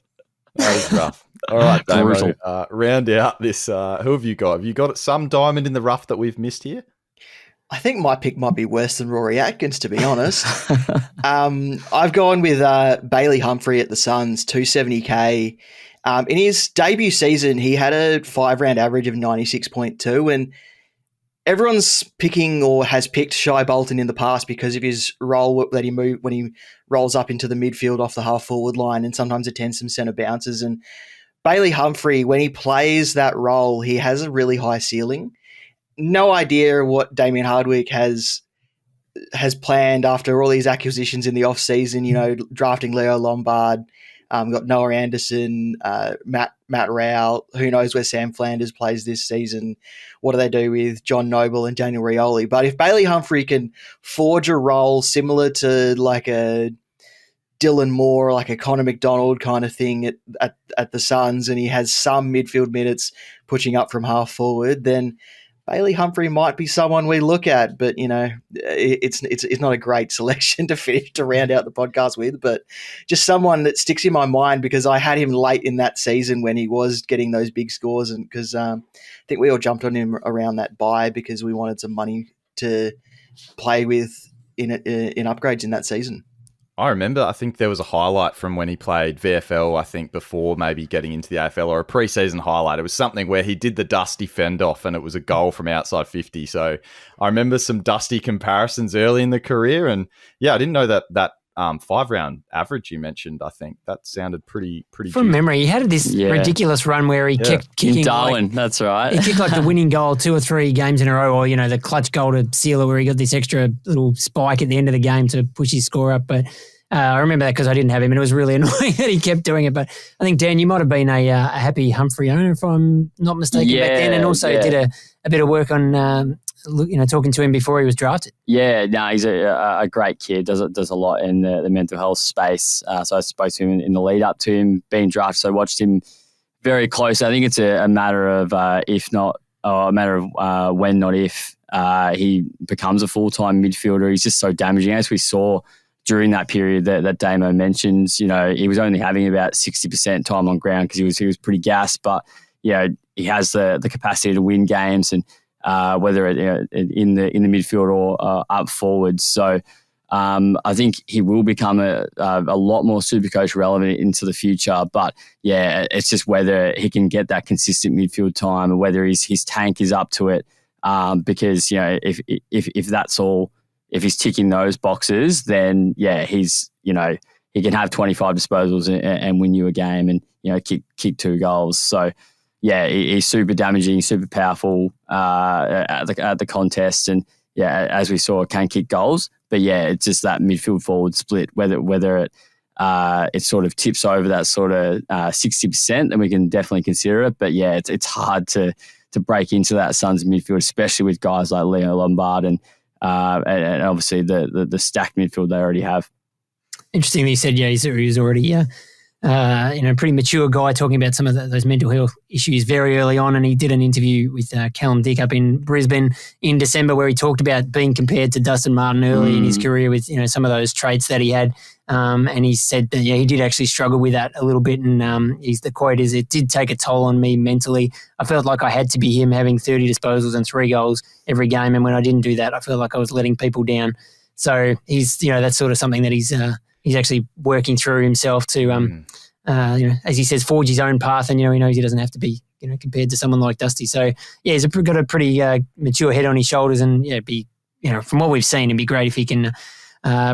That is rough. All right, Damo, round out this. Who have you got? Have you got some diamond in the rough that we've missed here? I think my pick might be worse than Rory Atkins, to be honest. I've gone with Bailey Humphrey at the Suns, 270K. In his debut season, he had a 5-round average of 96.2, and everyone's picking or has picked Shai Bolton in the past because of his role that he moved when he rolls up into the midfield off the half-forward line and sometimes attends some centre bounces. And Bailey Humphrey, when he plays that role, he has a really high ceiling. No idea what Damien Hardwick has planned after all these acquisitions in the off-season, drafting Leo Lombard, got Noah Anderson, Matt Rowell. Who knows where Sam Flanders plays this season? What do they do with John Noble and Daniel Rioli? But if Bailey Humphrey can forge a role similar to like a Dylan Moore, like a Connor McDonald kind of thing at the Suns, and he has some midfield minutes pushing up from half forward, then Bailey Humphrey might be someone we look at, but it's not a great selection to round out the podcast with, but just someone that sticks in my mind because I had him late in that season when he was getting those big scores, and because I think we all jumped on him around that buy because we wanted some money to play with in upgrades in that season. I remember, I think there was a highlight from when he played VFL, I think before maybe getting into the AFL, or a preseason highlight. It was something where he did the dusty fend off and it was a goal from outside 50. So I remember some dusty comparisons early in the career. And yeah, I didn't know that 5-round average you mentioned. I think that sounded pretty from memory. He had this ridiculous run where he kept kicking. In Darwin, that's right. He kicked like the winning goal 2 or 3 games in a row, or the clutch goal to Sealer where he got this extra little spike at the end of the game to push his score up. But I remember that because I didn't have him, and it was really annoying that he kept doing it. But I think, Dan, you might have been a happy Humphrey owner, if I'm not mistaken, back then, and also did a bit of work on talking to him before he was drafted. Yeah, no, he's a great kid. Does a lot in the mental health space. So I spoke to him in the lead up to him being drafted. So I watched him very close. I think it's a matter of when, not if, he becomes a full-time midfielder. He's just so damaging, as we saw during that period that Damo mentions. He was only having about 60% time on ground because he was pretty gassed, but he has the capacity to win games, and whether in the midfield or up forward. So I think he will become a lot more SuperCoach relevant into the future. But yeah, it's just whether he can get that consistent midfield time, or whether his tank is up to it. Because if that's all. If he's ticking those boxes, then he can have 25 disposals and win you a game, and kick 2 goals. So he's super damaging, super powerful at the contest, and as we saw, can kick goals. But it's just that midfield forward split. Whether it sort of tips over that sort of 60%, then we can definitely consider it. But it's hard to break into that Suns midfield, especially with guys like Leo Lombard and obviously the stacked midfield they already have. Interesting that you said, he's already pretty mature guy, talking about some of those mental health issues very early on. And he did an interview with Callum Dick up in Brisbane in December where he talked about being compared to Dustin Martin early in his career with, some of those traits that he had. And he said that, he did actually struggle with that a little bit. And the quote is, "It did take a toll on me mentally. I felt like I had to be him, having 30 disposals and 3 goals every game. And when I didn't do that, I felt like I was letting people down." So he's, that's sort of something that he's actually working through himself to, as he says, forge his own path. And, he knows he doesn't have to be, compared to someone like Dusty. So yeah, he's got a pretty mature head on his shoulders, and from what we've seen, it'd be great if he can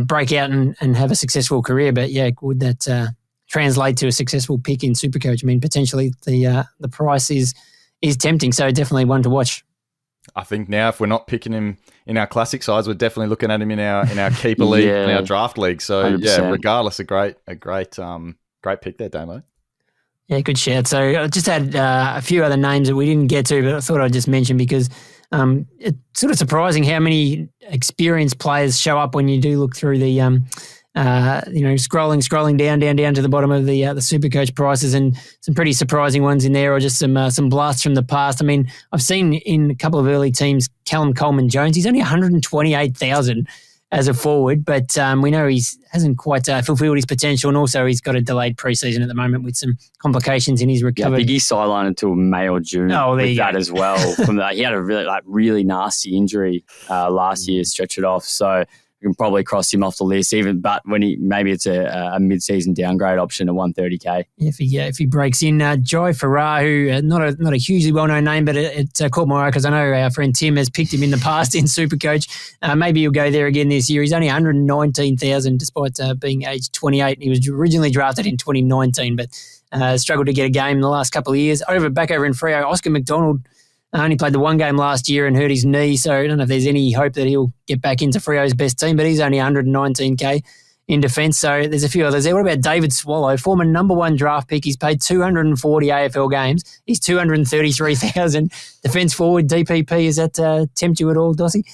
break out and have a successful career. But yeah, would that translate to a successful pick in Supercoach? I mean, potentially the price is tempting, so definitely one to watch. I think now if we're not picking him in our classic sides, we're definitely looking at him in our keeper league, in our draft league. So 100%. Yeah, regardless, a great pick there, Damo. Yeah, good shout. So I just had a few other names that we didn't get to, but I thought I'd just mention because it's sort of surprising how many experienced players show up when you do look through the scrolling down to the bottom of the Supercoach prices, and some pretty surprising ones in there, or just some blasts from the past. I mean, I've seen in a couple of early teams, Keidean Coleman Jones, he's only 128,000 as a forward, but we know he hasn't quite fulfilled his potential, and also he's got a delayed preseason at the moment with some complications in his recovery. I think he's sidelined until May or June with that as well. He had a really nasty injury last year, stretched it off, so we can probably cross him off the list. But when maybe it's a mid-season downgrade option at 130k. If he breaks in, Jai Farrar, who not a hugely well-known name, but it caught my eye because I know our friend Tim has picked him in the past in Supercoach. Maybe he'll go there again this year. He's only 119,000 despite being aged 28. He was originally drafted in 2019, but struggled to get a game in the last couple of years. Back over in Freo, Oscar McDonald only played the one game last year and hurt his knee, so I don't know if there's any hope that he'll get back into Freo's best team, but he's only 119k in defence, so there's a few others there. What about David Swallow, former number one draft pick? He's played 240 AFL games. He's 233,000. Defence forward, DPP, does that tempt you at all, Dossie?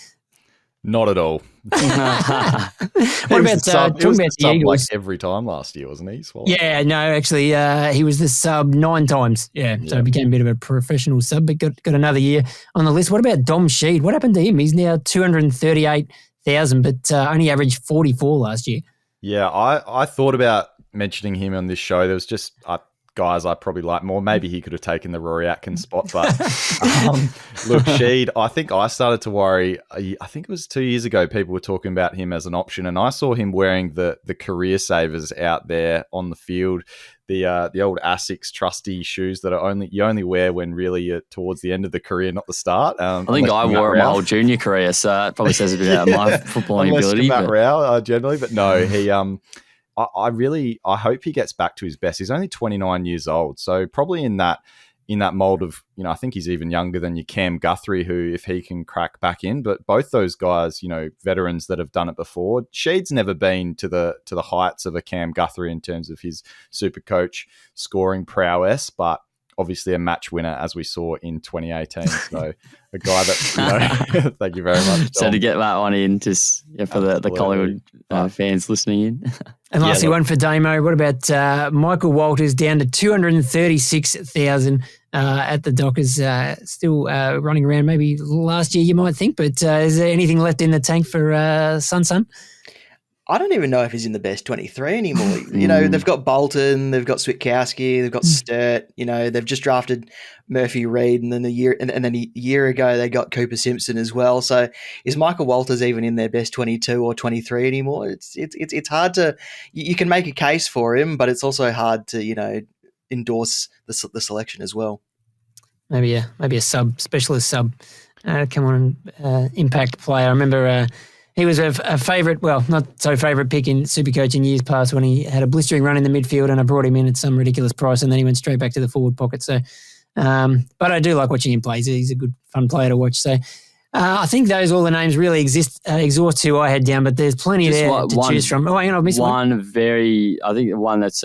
Not at all. What about talking about the Eagles? Like every time last year, wasn't he? Swallow? Yeah, no, actually, he was the sub 9 times. Yeah, so became a bit of a professional sub, but got another year on the list. What about Dom Sheed? What happened to him? He's now 238,000, but only averaged 44 last year. Yeah, I thought about mentioning him on this show. There was just guys I probably like more. Maybe he could have taken the Rory Atkins spot, but look, Sheed, I think I started to worry. I think it was 2 years ago, people were talking about him as an option, and I saw him wearing the career savers out there on the field, the old Asics trusty shoes that you only wear when really you're towards the end of the carear, not the start. I think I wore it my whole junior career, so it probably says a bit about my footballing ability. Generally, but no, he I hope he gets back to his best. He's only 29 years old, so probably in that mold of, I think he's even younger than your Cam Guthrie, who, if he can crack back in, but both those guys, veterans that have done it before. Sheed's never been to the heights of a Cam Guthrie in terms of his Supercoach scoring prowess, but obviously a match winner, as we saw in 2018. So a guy that, thank you very much, Dom. So to get that one in, just for the Collingwood fans listening in. And lastly, one for Damo. What about Michael Walters, down to 236,000 at the Dockers, still running around maybe last year, you might think, but is there anything left in the tank for Sun? I don't even know if he's in the best 23 anymore. They've got Bolton, they've got Switkowski, they've got Sturt. They've just drafted Murphy Reid, and then a year ago they got Cooper Simpson as well. So is Michael Walters even in their best 22 or 23 anymore? It's hard to. You can make a case for him, but it's also hard to endorse the selection as well. Maybe a specialist sub. Come on, impact player. I remember. He was a favourite, well, not so favourite pick in Supercoach in years past when he had a blistering run in the midfield, and I brought him in at some ridiculous price, and then he went straight back to the forward pocket. So, but I do like watching him play. He's a good, fun player to watch. So, I think all the names really exhaust who I had down, but there's plenty to choose from. Oh, hang on, I've missed one. I think the one that's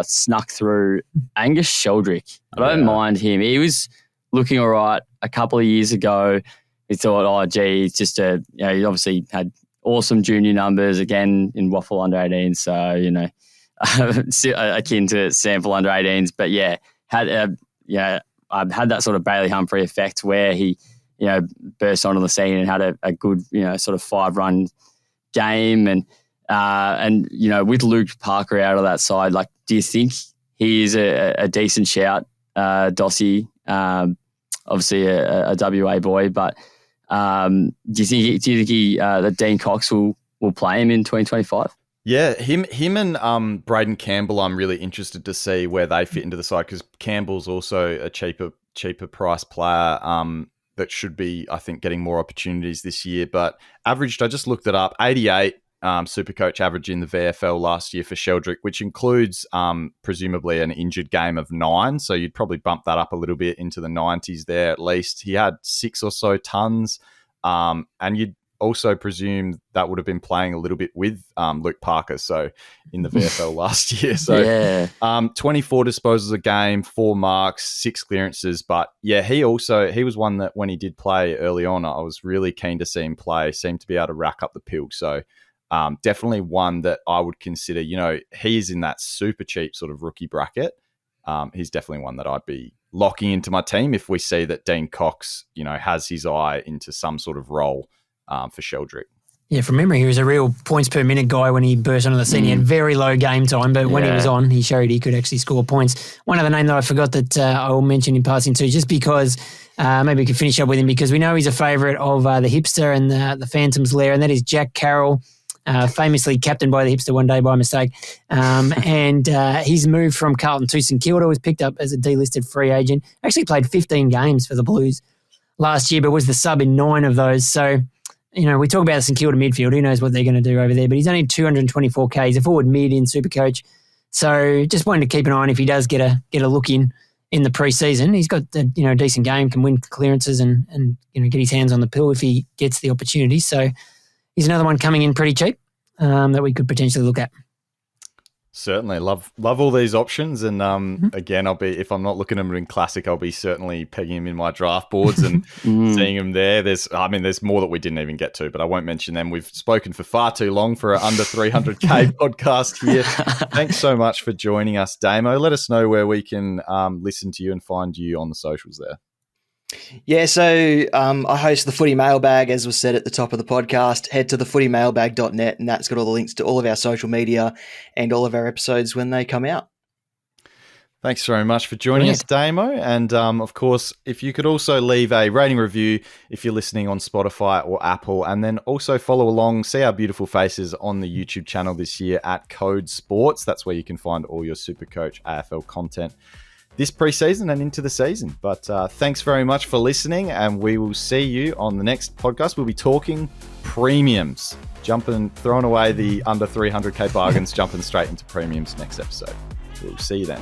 snuck through, Angus Sheldrick. I don't mind him. He was looking all right a couple of years ago. We thought, he's just he obviously had awesome junior numbers again in Waffle under 18, so akin to sample under 18s. But I've had that sort of Bailey Humphrey effect where he burst onto the scene and had a good sort of 5-run game, and with Luke Parker out of that side, like, do you think he is a decent shout, Dossie? Obviously a WA boy, but. Do you think that Dean Cox will play him in 2025? Yeah, him and Braden Campbell, I'm really interested to see where they fit into the side, because Campbell's also a cheaper price player that should be, I think, getting more opportunities this year. But averaged, I just looked it up, 88 SuperCoach average in the VFL last year for Sheldrick, which includes presumably an injured game of 9. So you'd probably bump that up a little bit into the 90s there at least. He had 6 or so tons, and you'd also presume that would have been playing a little bit with Luke Parker, so in the VFL last year. So Yeah. 24 disposals a game, 4 marks, 6 clearances. But yeah, he was one that when he did play early on, I was really keen to see him play, seemed to be able to rack up the pill. So definitely one that I would consider. He's in that super cheap sort of rookie bracket. He's definitely one that I'd be locking into my team if we see that Dean Cox, has his eye into some sort of role for Sheldrick. Yeah, from memory, he was a real points per minute guy when he burst onto the scene. He had very low game time, but when he was on, he showed he could actually score points. One other name that I forgot that I will mention in passing too, just because maybe we could finish up with him, because we know he's a favourite of the hipster and the Phantom's lair, and that is Jack Carroll, famously captained by the hipster one day by mistake. And he's moved from Carlton to St Kilda, was picked up as a delisted free agent. Actually played 15 games for the Blues last year, but was the sub in 9 of those. So, we talk about the St Kilda midfield. Who knows what they're going to do over there? But he's only 224K. He's a forward mid in SuperCoach. So just wanted to keep an eye on if he does get a look in the pre-season. He's got a decent game, can win clearances and get his hands on the pill if he gets the opportunity. So he's another one coming in pretty cheap that we could potentially look at. Certainly. Love all these options. And again, if I'm not looking at them in Classic, I'll be certainly pegging him in my draft boards and seeing him there. There's more that we didn't even get to, but I won't mention them. We've spoken for far too long for an under 300K podcast here. Thanks so much for joining us, Damo. Let us know where we can listen to you and find you on the socials there. Yeah, so I host the Footy Mailbag, as was said at the top of the podcast. Head to thefootymailbag.net, and that's got all the links to all of our social media and all of our episodes when they come out. Thanks very much for joining us, Damo. And of course, if you could also leave a rating review if you're listening on Spotify or Apple, and then also follow along, see our beautiful faces on the YouTube channel this year at Code Sports. That's where you can find all your SuperCoach AFL content this preseason and into the season. But thanks very much for listening, and we will see you on the next podcast. We'll be talking premiums, throwing away the under 300K bargains, jumping straight into premiums next episode. We'll see you then.